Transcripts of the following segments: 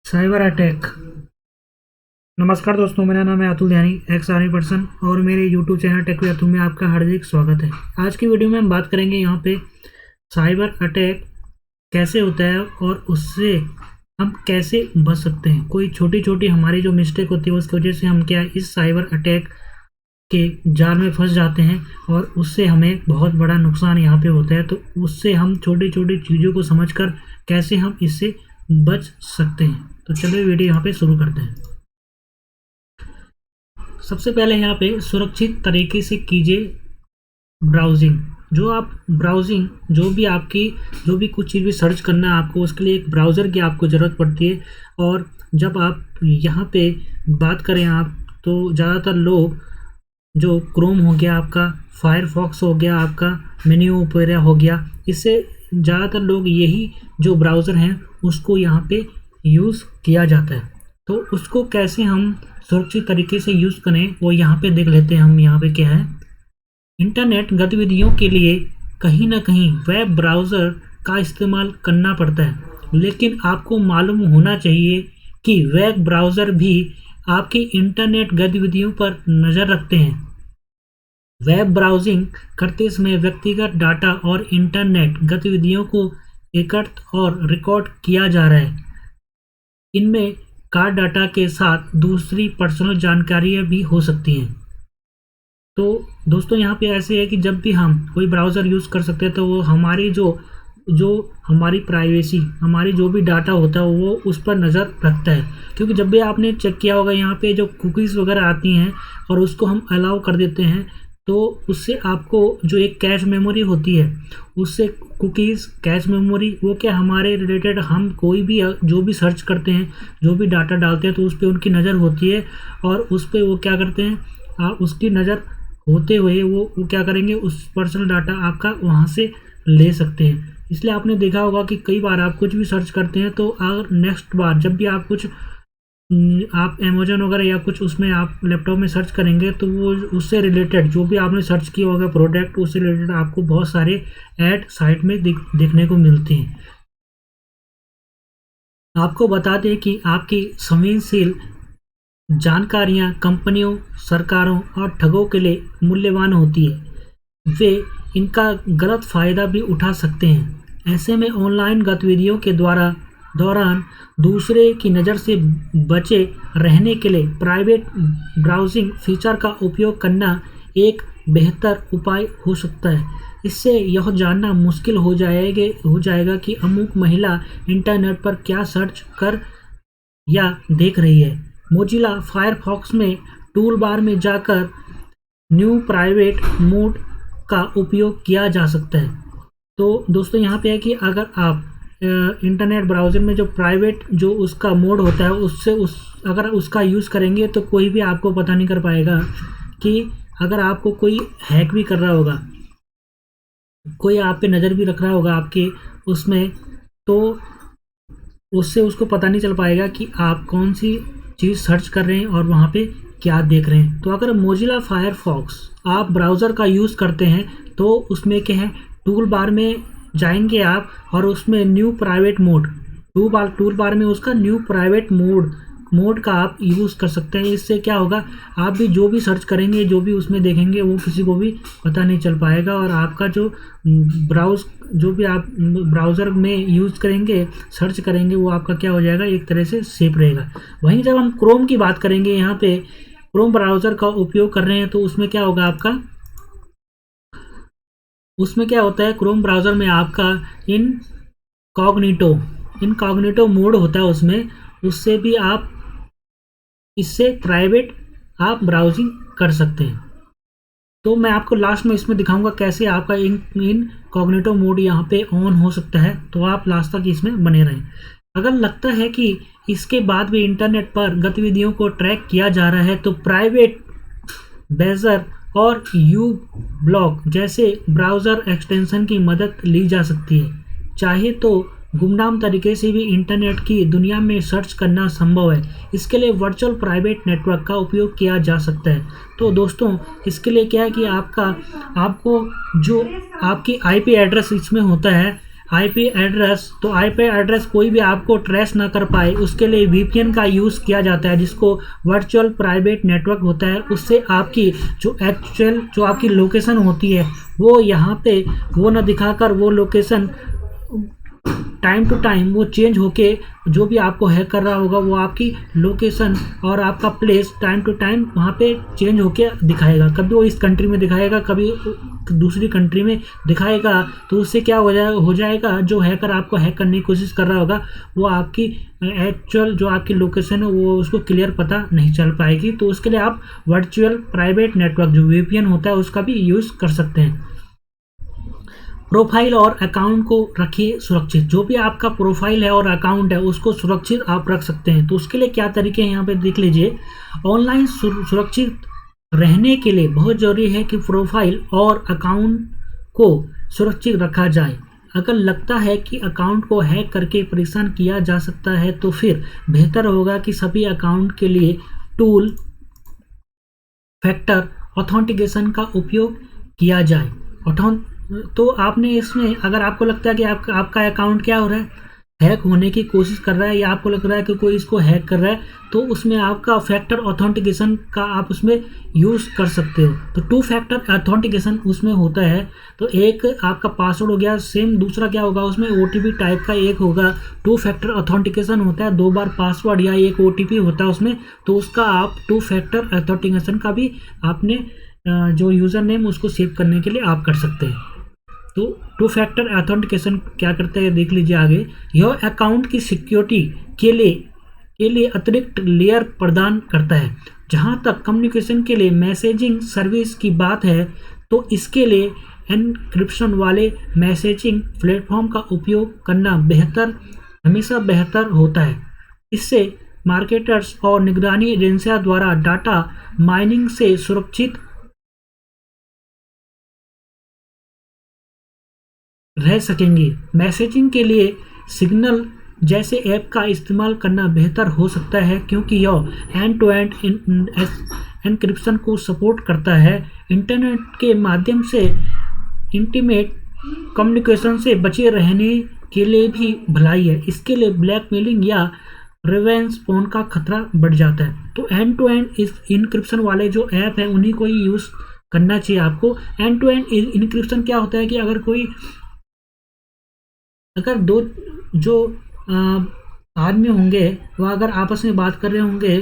Cyber attack. नमस्कार दोस्तों, मेरा नाम है Atul Dhyani, ex army person, और मेरे YouTube channel tech with Atul में आपका हार्दिक स्वागत है। आज की वीडियो में हम बात करेंगे यहाँ पे साइबर अटैक कैसे होता है और उससे हम कैसे बच सकते हैं। कोई छोटी छोटी हमारी जो मिस्टेक होती है उसकी वजह से हम क्या इस साइबर अटैक के जाल में फंस जाते हैं और उससे हमें बहुत बड़ा नुकसान यहाँ पे होता है। तो उससे हम छोटी छोटी चीज़ों को समझकर कैसे हम इससे बच सकते हैं। तो चलिए वीडियो यहाँ पे शुरू करते हैं। सबसे पहले यहाँ पे सुरक्षित तरीके से कीजिए ब्राउजिंग। जो भी कुछ चीज़ भी सर्च करना है आपको, उसके लिए एक ब्राउज़र की आपको ज़रूरत पड़ती है। और जब आप यहाँ पे बात करें आप, तो ज़्यादातर लोग जो क्रोम हो गया आपका, फायरफॉक्स हो गया आपका, मेन्यू ओपेरा हो गया, इससे ज़्यादातर लोग यही जो ब्राउज़र हैं उसको यहाँ पे यूज़ किया जाता है। तो उसको कैसे हम सुरक्षित तरीके से यूज़ करें वो यहाँ पे देख लेते हैं। हम यहाँ पे क्या है, इंटरनेट गतिविधियों के लिए कहीं ना कहीं वेब ब्राउज़र का इस्तेमाल करना पड़ता है, लेकिन आपको मालूम होना चाहिए कि वेब ब्राउज़र भी आपकी इंटरनेट गतिविधियों पर नज़र रखते हैं। वेब ब्राउजिंग करते समय व्यक्तिगत डाटा और इंटरनेट गतिविधियों को एकत्र और रिकॉर्ड किया जा रहा है। इनमें कार्ड डाटा के साथ दूसरी पर्सनल जानकारियाँ भी हो सकती हैं। तो दोस्तों यहाँ पे ऐसे है कि जब भी हम कोई ब्राउज़र यूज़ कर सकते हैं तो वो हमारी जो हमारी प्राइवेसी, हमारी जो भी डाटा होता है वो उस पर नज़र रखता है। क्योंकि जब भी आपने चेक किया होगा यहाँ पे जो कुकीज़ वगैरह आती हैं और उसको हम अलाउ कर देते हैं, तो उससे आपको जो एक कैश मेमोरी होती है, उससे कुकीज़ कैश मेमोरी वो क्या हमारे रिलेटेड हम कोई भी जो भी सर्च करते हैं, जो भी डाटा डालते हैं, तो उस पर उनकी नज़र होती है और उस पर वो क्या करते हैं, उसकी नज़र होते हुए वो क्या करेंगे, उस पर्सनल डाटा आपका वहाँ से ले सकते हैं। इसलिए आपने देखा होगा कि कई बार आप कुछ भी सर्च करते हैं तो अगर नेक्स्ट बार जब भी आप कुछ आप अमेजोन वगैरह या कुछ उसमें आप लैपटॉप में सर्च करेंगे तो वो उससे रिलेटेड जो भी आपने सर्च किया होगा प्रोडक्ट, उससे रिलेटेड आपको बहुत सारे ऐड साइट में देखने को मिलते हैं। आपको बता दें कि आपकी संवेदनशील जानकारियां कंपनियों, सरकारों और ठगों के लिए मूल्यवान होती है। वे इनका गलत फ़ायदा भी उठा सकते हैं। ऐसे में ऑनलाइन गतिविधियों के दौरान दूसरे की नज़र से बचे रहने के लिए प्राइवेट ब्राउजिंग फीचर का उपयोग करना एक बेहतर उपाय हो सकता है। इससे यह जानना मुश्किल हो जाएगा कि अमुक महिला इंटरनेट पर क्या सर्च कर या देख रही है। मोजिला फायरफॉक्स में टूल बार में जाकर न्यू प्राइवेट मोड का उपयोग किया जा सकता है। तो दोस्तों यहाँ पे है कि अगर आप इंटरनेट ब्राउज़र में जो प्राइवेट जो उसका मोड होता है अगर उसका यूज़ करेंगे तो कोई भी आपको पता नहीं कर पाएगा कि अगर आपको कोई हैक भी कर रहा होगा, कोई आप पे नज़र भी रख रहा होगा आपके उसमें, तो उससे उसको पता नहीं चल पाएगा कि आप कौन सी चीज़ सर्च कर रहे हैं और वहाँ पे क्या देख रहे हैं। तो अगर मोजिला फायरफॉक्स आप ब्राउज़र का यूज़ करते हैं तो उसमें क्या है, टूल बार में जाएंगे आप और उसमें new private mode, tool bar में उसका न्यू प्राइवेट मोड का आप यूज़ कर सकते हैं। इससे क्या होगा, आप भी जो भी सर्च करेंगे, जो भी उसमें देखेंगे, वो किसी को भी पता नहीं चल पाएगा और आपका जो भी आप ब्राउज़र में यूज़ करेंगे, सर्च करेंगे, वो आपका क्या हो जाएगा, एक तरह से सेफ रहेगा। वहीं जब हम क्रोम की बात करेंगे, यहाँ पे क्रोम ब्राउज़र का उपयोग कर रहे हैं तो उसमें क्या होगा आपका, उसमें क्या होता है, क्रोम ब्राउज़र में आपका इनकॉग्निटो मोड होता है उसमें, उससे भी आप इससे प्राइवेट आप ब्राउजिंग कर सकते हैं। तो मैं आपको लास्ट में इसमें दिखाऊंगा कैसे आपका इनकॉग्निटो मोड यहाँ पे ऑन हो सकता है, तो आप लास्ट तक इसमें बने रहें। अगर लगता है कि इसके बाद भी इंटरनेट पर गतिविधियों को ट्रैक किया जा रहा है तो प्राइवेट ब्राउज़र और यू ब्लॉक जैसे ब्राउज़र एक्सटेंशन की मदद ली जा सकती है। चाहे तो गुमनाम तरीके से भी इंटरनेट की दुनिया में सर्च करना संभव है। इसके लिए वर्चुअल प्राइवेट नेटवर्क का उपयोग किया जा सकता है। तो दोस्तों इसके लिए क्या है कि आपको जो आपकी आईपी एड्रेस इसमें होता है, आईपी एड्रेस, तो आईपी एड्रेस कोई भी आपको ट्रेस ना कर पाए उसके लिए वीपीएन का यूज़ किया जाता है, जिसको वर्चुअल प्राइवेट नेटवर्क होता है। उससे आपकी जो एक्चुअल जो आपकी लोकेशन होती है वो यहाँ पे वो ना दिखाकर वो लोकेशन टाइम टू टाइम वो चेंज होके जो भी आपको हैक कर रहा होगा वो आपकी लोकेशन और आपका प्लेस टाइम टू टाइम वहाँ पे चेंज होके दिखाएगा। कभी वो इस कंट्री में दिखाएगा, कभी दूसरी कंट्री में दिखाएगा। तो उससे क्या हो जाएगा, जो हैकर आपको हैक करने की कोशिश कर रहा होगा वो आपकी एक्चुअल जो आपकी लोकेशन है वो उसको क्लियर पता नहीं चल पाएगी। तो उसके लिए आप वर्चुअल प्राइवेट नेटवर्क जो वीपीएन होता है उसका भी यूज़ कर सकते हैं। प्रोफाइल और अकाउंट को रखिए सुरक्षित। जो भी आपका प्रोफाइल है और अकाउंट है उसको सुरक्षित आप रख सकते हैं। तो उसके लिए क्या तरीके हैं यहाँ पे देख लीजिए। ऑनलाइन सुरक्षित रहने के लिए बहुत ज़रूरी है कि प्रोफाइल और अकाउंट को सुरक्षित रखा जाए। अगर लगता है कि अकाउंट को हैक करके परेशान किया जा सकता है तो फिर बेहतर होगा कि सभी अकाउंट के लिए टूल फैक्टर ऑथेंटिकेशन का उपयोग किया जाए। तो आपने इसमें अगर आपको लगता है कि आपका अकाउंट क्या हो रहा है, हैक होने की कोशिश कर रहा है या आपको लग रहा है कि कोई इसको हैक कर रहा है, तो उसमें आपका फैक्टर ऑथेंटिकेशन का आप उसमें यूज़ कर सकते हो। तो टू फैक्टर ऑथेंटिकेशन उसमें होता है। तो एक आपका पासवर्ड हो गया, सेम दूसरा क्या होगा उसमें ओटीपी टाइप का एक होगा। टू फैक्टर ऑथेंटिकेशन होता है 2 बार पासवर्ड या एक ओटीपी होता है उसमें। तो उसका आप टू फैक्टर ऑथेंटिकेशन का भी आपने जो यूज़र नेम उसको सेव करने के लिए आप कर सकते हैं। तो टू फैक्टर ऑथेंटिकेशन क्या करता है देख लीजिए आगे। यह अकाउंट की सिक्योरिटी के लिए अतिरिक्त लेयर प्रदान करता है। जहां तक कम्युनिकेशन के लिए मैसेजिंग सर्विस की बात है तो इसके लिए एनक्रिप्शन वाले मैसेजिंग प्लेटफॉर्म का उपयोग करना हमेशा बेहतर होता है। इससे मार्केटर्स और निगरानी एजेंसियों द्वारा डाटा माइनिंग से सुरक्षित रह सकेंगी। मैसेजिंग के लिए सिग्नल जैसे ऐप का इस्तेमाल करना बेहतर हो सकता है क्योंकि यह एंड टू एंड एनक्रिप्शन को सपोर्ट करता है। इंटरनेट के माध्यम से इंटीमेट कम्युनिकेशन से बचे रहने के लिए भी भलाई है। इसके लिए ब्लैकमेलिंग या रिवेंज पोर्न का खतरा बढ़ जाता है। तो एंड टू एंड इनक्रिप्शन वाले जो ऐप है उन्हीं को ही यूज़ करना चाहिए आपको। एंड टू एंड इनक्रिप्शन क्या होता है कि अगर दो जो आदमी होंगे वह अगर आपस में बात कर रहे होंगे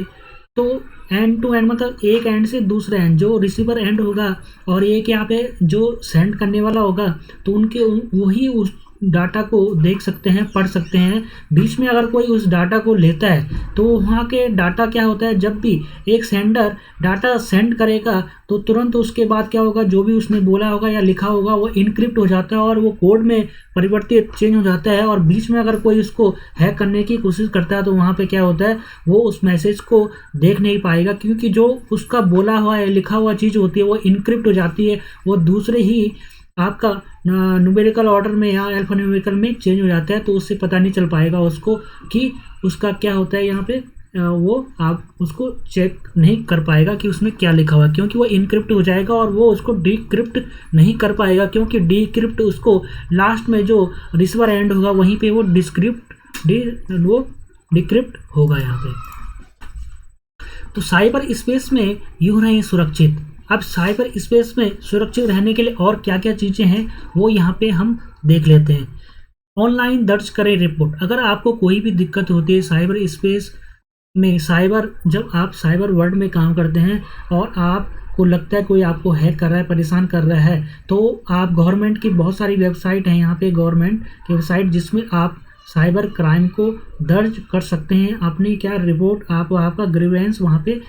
तो एंड टू एंड मतलब एक एंड से दूसरे एंड जो रिसीवर एंड होगा और एक यहाँ पे जो सेंड करने वाला होगा तो उनके वही उस डाटा को देख सकते हैं, पढ़ सकते हैं। बीच में अगर कोई उस डाटा को लेता है तो वहाँ के डाटा क्या होता है, जब भी एक सेंडर डाटा सेंड करेगा तो तुरंत उसके बाद क्या होगा, जो भी उसने बोला होगा या लिखा होगा वो इनक्रिप्ट हो जाता है और वो कोड में परिवर्तित चेंज हो जाता है। और बीच में अगर कोई उसको हैक करने की कोशिश करता है तो वहाँ पे क्या होता है, वो उस मैसेज को देख नहीं पाएगा क्योंकि जो उसका बोला हुआ है लिखा हुआ चीज़ होती है वो इनक्रिप्ट हो जाती है। वो दूसरे ही आपका न्यूमेरिकल ऑर्डर में या अल्फा न्यूमेरिकल में चेंज हो जाता है। तो उससे पता नहीं चल पाएगा उसको कि उसका क्या होता है यहाँ पे, वो आप उसको चेक नहीं कर पाएगा कि उसमें क्या लिखा हुआ है क्योंकि वो इनक्रिप्ट हो जाएगा और वो उसको डिक्रिप्ट नहीं कर पाएगा क्योंकि डिक्रिप्ट उसको लास्ट में जो रिसीवर एंड होगा वहीं पे वो डिक्रिप्ट होगा यहाँ पे। तो साइबर स्पेस में यूँ रहें सुरक्षित। अब साइबर स्पेस में सुरक्षित रहने के लिए और क्या क्या चीज़ें हैं वो यहाँ पे हम देख लेते हैं। ऑनलाइन दर्ज करें रिपोर्ट। अगर आपको कोई भी दिक्कत होती है साइबर स्पेस में, जब आप साइबर वर्ल्ड में काम करते हैं और आपको लगता है कोई आपको हैक कर रहा है, परेशान कर रहा है, तो आप गवर्नमेंट की बहुत सारी वेबसाइट हैं यहाँ पे, गवर्नमेंट की वेबसाइट जिसमें आप साइबर क्राइम को दर्ज कर सकते हैं। अपनी क्या रिपोर्ट आपका ग्रीवेंस वहाँ पे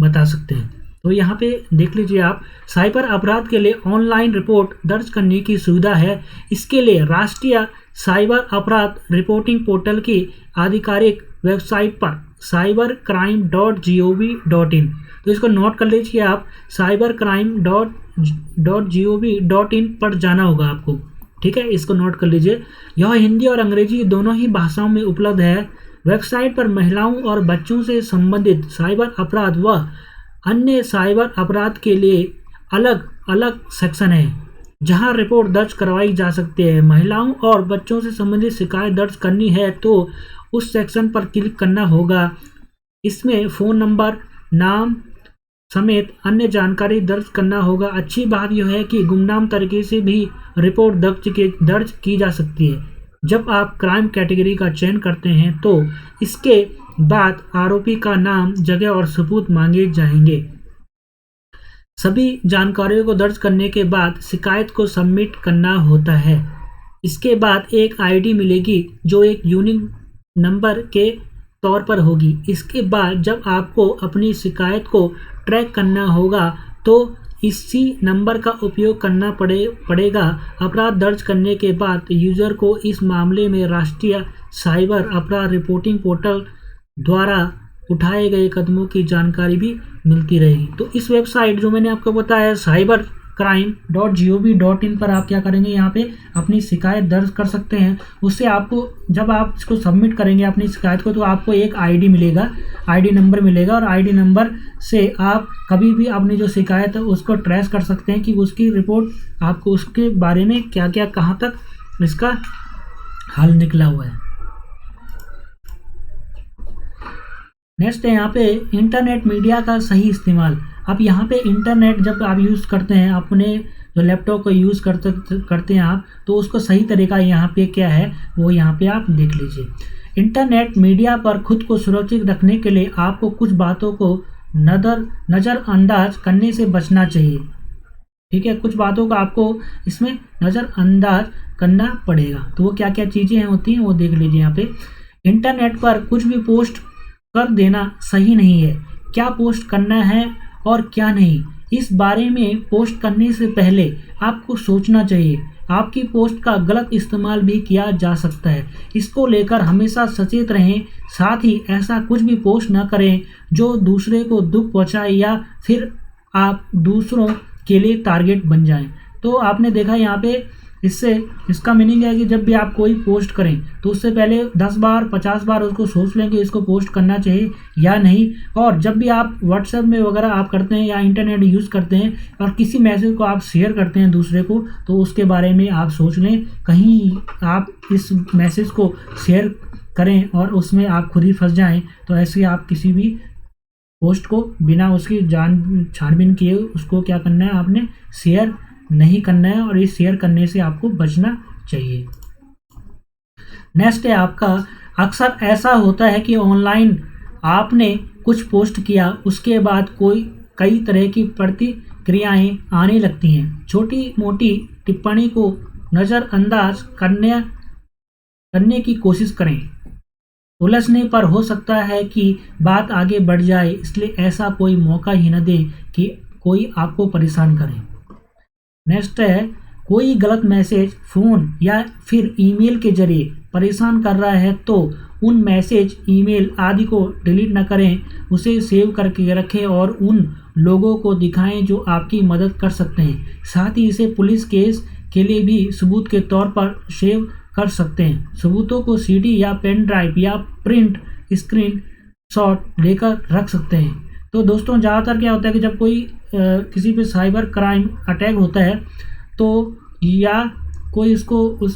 बता सकते हैं। तो यहाँ पे देख लीजिए आप, साइबर अपराध के लिए ऑनलाइन रिपोर्ट दर्ज करने की सुविधा है। इसके लिए राष्ट्रीय साइबर अपराध रिपोर्टिंग पोर्टल की आधिकारिक वेबसाइट पर cybercrime.gov.in, तो इसको नोट कर लीजिए आप, cybercrime.gov.in पर जाना होगा आपको, ठीक है, इसको नोट कर लीजिए। यह हिंदी और अंग्रेजी दोनों ही भाषाओं में उपलब्ध है। वेबसाइट पर महिलाओं और बच्चों से संबंधित साइबर अपराध व अन्य साइबर अपराध के लिए अलग अलग सेक्शन है। जहां रिपोर्ट दर्ज करवाई जा सकती है। महिलाओं और बच्चों से संबंधित शिकायत दर्ज करनी है तो उस सेक्शन पर क्लिक करना होगा। इसमें फ़ोन नंबर, नाम समेत अन्य जानकारी दर्ज करना होगा। अच्छी बात यह है कि गुमनाम तरीके से भी रिपोर्ट दर्ज की जा सकती है। जब आप क्राइम कैटेगरी का चयन करते हैं तो इसके बाद आरोपी का नाम, जगह और सबूत मांगे जाएंगे। सभी जानकारियों को दर्ज करने के बाद शिकायत को सबमिट करना होता है। इसके बाद एक आईडी मिलेगी जो एक यूनिक नंबर के तौर पर होगी। इसके बाद जब आपको अपनी शिकायत को ट्रैक करना होगा तो इसी नंबर का उपयोग करना पड़ेगा। अपराध दर्ज करने के बाद यूज़र को इस मामले में राष्ट्रीय साइबर अपराध रिपोर्टिंग पोर्टल द्वारा उठाए गए कदमों की जानकारी भी मिलती रहेगी। तो इस वेबसाइट जो मैंने आपको बताया cybercrime.gov.in पर आप क्या करेंगे, यहाँ पे अपनी शिकायत दर्ज कर सकते हैं। उससे आपको जब आप इसको सबमिट करेंगे अपनी शिकायत को तो आपको एक आईडी मिलेगा, आईडी नंबर मिलेगा और आईडी नंबर से आप कभी भी अपनी जो शिकायत है उसको ट्रेस कर सकते हैं कि उसकी रिपोर्ट आपको उसके बारे में क्या क्या कहाँ तक इसका हल निकला हुआ है। नेक्स्ट है यहाँ पे इंटरनेट मीडिया का सही इस्तेमाल। अब यहाँ पे इंटरनेट जब आप यूज़ करते हैं, अपने जो लैपटॉप को यूज़ करते हैं आप, तो उसको सही तरीका यहाँ पे क्या है वो यहाँ पे आप देख लीजिए। इंटरनेट मीडिया पर खुद को सुरक्षित रखने के लिए आपको कुछ बातों को नज़रअंदाज करने से बचना चाहिए। ठीक है, कुछ बातों को आपको इसमें नज़रअंदाज करना पड़ेगा। तो वो क्या क्या चीज़ें होती हैं वो देख लीजिए यहाँ पे। इंटरनेट पर कुछ भी पोस्ट कर देना सही नहीं है। क्या पोस्ट करना है और क्या नहीं, इस बारे में पोस्ट करने से पहले आपको सोचना चाहिए। आपकी पोस्ट का गलत इस्तेमाल भी किया जा सकता है, इसको लेकर हमेशा सचेत रहें। साथ ही ऐसा कुछ भी पोस्ट न करें जो दूसरे को दुख पहुंचाए या फिर आप दूसरों के लिए टारगेट बन जाएं। तो आपने देखा यहाँ पे इससे इसका मीनिंग है कि जब भी आप कोई पोस्ट करें तो उससे पहले 10 बार 50 बार उसको सोच लें कि इसको पोस्ट करना चाहिए या नहीं। और जब भी आप व्हाट्सएप में वगैरह आप करते हैं या इंटरनेट यूज़ करते हैं और किसी मैसेज को आप शेयर करते हैं दूसरे को, तो उसके बारे में आप सोच लें, कहीं आप इस मैसेज को शेयर करें और उसमें आप खुद ही फंस जाएँ। तो ऐसे आप किसी भी पोस्ट को बिना उसकी छानबीन किए उसको क्या करना है, आपने शेयर नहीं करना है और इस शेयर करने से आपको बचना चाहिए। नेक्स्ट है आपका, अक्सर ऐसा होता है कि ऑनलाइन आपने कुछ पोस्ट किया, उसके बाद कई तरह की प्रतिक्रियाएं आने लगती हैं। छोटी मोटी टिप्पणी को नज़रअंदाज करने की कोशिश करें। उलझने पर हो सकता है कि बात आगे बढ़ जाए, इसलिए ऐसा कोई मौका ही न दें कि कोई आपको परेशान करे। नेक्स्ट है, कोई गलत मैसेज फ़ोन या फिर ईमेल के जरिए परेशान कर रहा है तो उन मैसेज, ईमेल आदि को डिलीट न करें, उसे सेव करके रखें और उन लोगों को दिखाएं जो आपकी मदद कर सकते हैं। साथ ही इसे पुलिस केस के लिए भी सबूत के तौर पर सेव कर सकते हैं। सबूतों को सीडी या पेन ड्राइव या प्रिंट स्क्रीन शॉट लेकर रख सकते हैं। तो दोस्तों ज़्यादातर क्या होता है कि जब कोई किसी पे साइबर क्राइम अटैक होता है तो या कोई उसको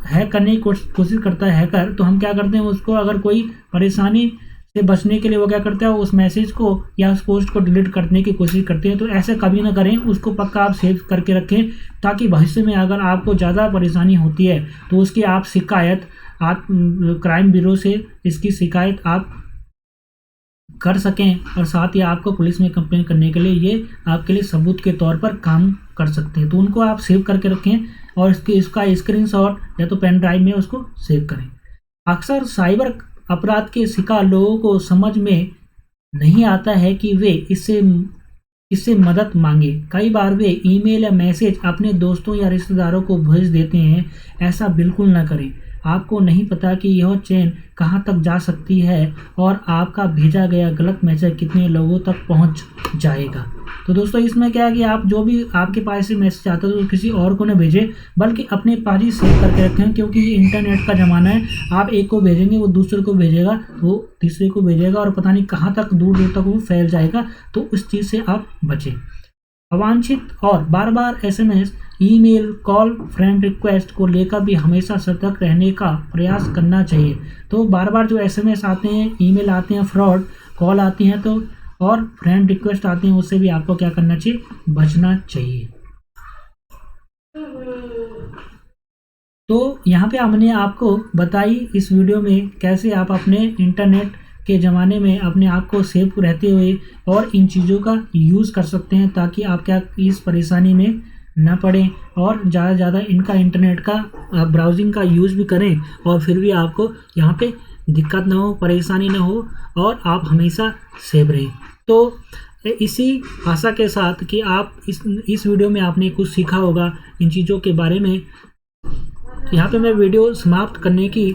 हैक करने की कोशिश करता है हैकर, तो हम क्या करते हैं, उसको अगर कोई परेशानी से बचने के लिए वो क्या करते हैं, उस मैसेज को या उस पोस्ट को डिलीट करने की कोशिश करते हैं। तो ऐसे कभी ना करें, उसको पक्का आप सेव करके रखें ताकि भविष्य में अगर आपको ज़्यादा परेशानी होती है तो उसकी आप शिकायत क्राइम ब्यूरो से इसकी शिकायत आप कर सकें और साथ ही आपको पुलिस में कंप्लेन करने के लिए ये आपके लिए सबूत के तौर पर काम कर सकते हैं। तो उनको आप सेव करके रखें और इसका स्क्रीनशॉट या तो पेन ड्राइव में उसको सेव करें। अक्सर साइबर अपराध के शिकार लोगों को समझ में नहीं आता है कि वे इससे मदद मांगे। कई बार वे ईमेल या मैसेज अपने दोस्तों या रिश्तेदारों को भेज देते हैं। ऐसा बिल्कुल ना करें। आपको नहीं पता कि यह चेन कहां तक जा सकती है और आपका भेजा गया गलत मैसेज कितने लोगों तक पहुंच जाएगा। तो दोस्तों इसमें क्या है कि आप जो भी आपके पास से मैसेज आता है तो किसी और को न भेजें, बल्कि अपने पास ही सेव करके रखें, क्योंकि इंटरनेट का ज़माना है। आप एक को भेजेंगे, वो दूसरे को भेजेगा, वो तीसरे को भेजेगा और पता नहीं कहाँ तक दूर दूर तक वो फैल जाएगा। तो उस चीज़ से आप बचें। अवांछित और बार बार SMS, email, call, friend request को लेकर भी हमेशा सतर्क रहने का प्रयास करना चाहिए। तो बार बार जो SMS आते हैं, ईमेल आते हैं, फ्रॉड कॉल आती हैं तो और फ्रेंड रिक्वेस्ट आती हैं, उससे भी आपको क्या करना चाहिए, बचना चाहिए। तो यहाँ पे हमने आपको बताई इस वीडियो में कैसे आप अपने इंटरनेट के ज़माने में अपने आप को सेफ रहते हुए और इन चीज़ों का यूज़ कर सकते हैं, ताकि आप क्या इस परेशानी में न पड़ें और ज़्यादा से ज़्यादा इनका इंटरनेट का ब्राउजिंग का यूज़ भी करें और फिर भी आपको यहाँ पे दिक्कत ना हो, परेशानी ना हो और आप हमेशा सेफ रहें। तो इसी आशा के साथ कि आप इस वीडियो में आपने कुछ सीखा होगा इन चीज़ों के बारे में, यहाँ पे मैं वीडियो समाप्त करने की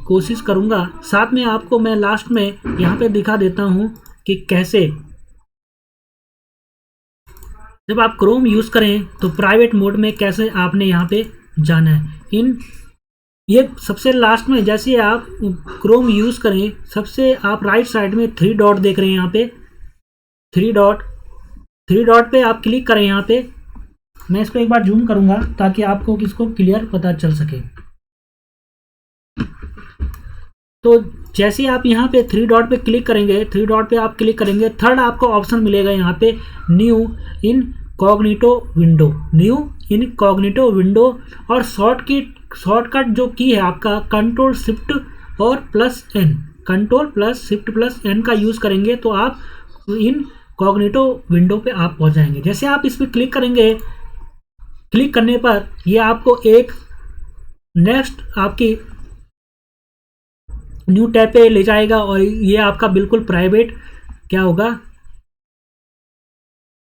कोशिश करूँगा। साथ में आपको मैं लास्ट में यहाँ पे दिखा देता हूँ कि कैसे जब आप क्रोम यूज़ करें तो प्राइवेट मोड में कैसे आपने यहाँ पे जाना है। ये सबसे लास्ट में जैसे आप क्रोम यूज़ करें, सबसे आप राइट साइड में 3 डॉट देख रहे हैं, यहाँ पे 3 डॉट पे आप क्लिक करें। यहाँ पे मैं इसको एक बार जूम करूँगा ताकि आपको किसको क्लियर पता चल सके। तो जैसे आप यहाँ पे 3 डॉट पे क्लिक करेंगे, 3 डॉट पे आप क्लिक करेंगे, थर्ड आपको ऑप्शन मिलेगा यहाँ पे न्यू इनकॉग्निटो विंडो और शॉर्टकट जो की है आपका कंट्रोल शिफ्ट प्लस एन का यूज़ करेंगे तो आप इनकॉग्निटो विंडो पे आप पहुँच जाएंगे। जैसे आप इस पर क्लिक करेंगे, क्लिक करने पर ये आपको एक नेक्स्ट आपकी न्यू टैब पे ले जाएगा और ये आपका बिल्कुल प्राइवेट क्या होगा,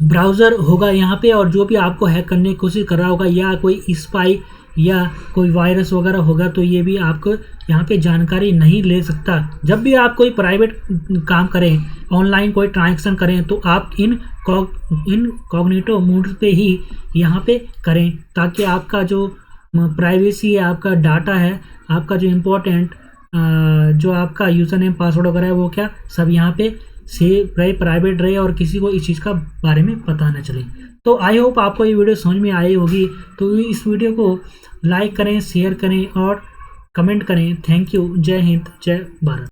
ब्राउज़र होगा यहाँ पे। और जो भी आपको हैक करने की कोशिश कर रहा होगा या कोई स्पाई या कोई वायरस वगैरह होगा तो ये भी आपको यहाँ पे जानकारी नहीं ले सकता। जब भी आप कोई प्राइवेट काम करें, ऑनलाइन कोई ट्रांजैक्शन करें तो आप इनकॉग्निटो मोड पे ही यहाँ पे करें, ताकि आपका जो प्राइवेसी है, आपका डाटा है, आपका जो इम्पोर्टेंट जो आपका यूज़र नेम पासवर्ड वगैरह है वो क्या सब यहाँ पे सेव रहे, प्राइवेट रहे और किसी को इस चीज़ का बारे में पता न चले। तो आई होप आपको ये वीडियो समझ में आई होगी। तो इस वीडियो को लाइक करें, शेयर करें और कमेंट करें। Thank you. जय हिंद, जय भारत।